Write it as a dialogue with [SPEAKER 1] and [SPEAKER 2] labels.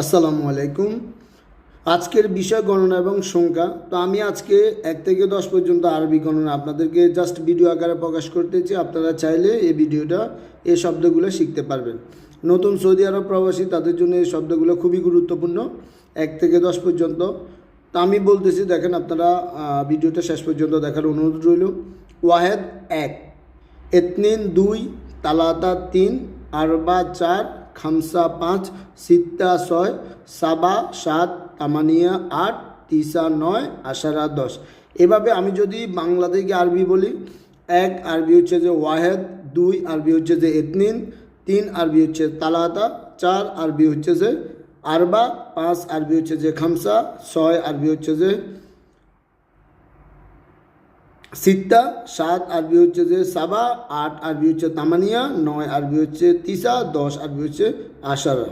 [SPEAKER 1] আসসালামু আলাইকুম। আজকের বিষয় গণনা এবং সংখ্যা। তো আমি আজকে 1 থেকে 10 পর্যন্ত আরবি গণনা আপনাদেরকে জাস্ট ভিডিও আকারে প্রকাশ করতেছি। আপনারা চাইলে এই শব্দগুলো শিখতে পারবেন। নতুন সৌদি আরব প্রবাসী তাদের জন্য এই শব্দগুলো খুবই গুরুত্বপূর্ণ। 1 থেকে 10 পর্যন্ত। তা আমি বলতেছি, দেখেন, আপনারা ভিডিওটা শেষ পর্যন্ত দেখার অনুরোধ রইল। ওয়াহেদ 1, এতনিন 2, তালাতা 3, আরবা 4, খামসা 5, সিত্তা 6, সাবা 7, তামানিয়া 8, তিসা 9, আশারা 10। এভাবে আমি যদি বাংলা থেকে আরবি বলি, 1 আরবি হচ্ছে যে ওয়াহেদ, 2 আরবি হচ্ছে যে এতনিন, 3 আরবি হচ্ছে তালাতা, 4 আরবি হচ্ছে যে আরবা, 5 আরবি হচ্ছে যে খামসা, 6 আরবি হচ্ছে যে সিত্তা, 7 আরবি হচ্ছে যে সাবা, 8 আরবি হচ্ছে তামানিয়া, 9 আরবি হচ্ছে তিসা, 10 আরবি হচ্ছে আশারা।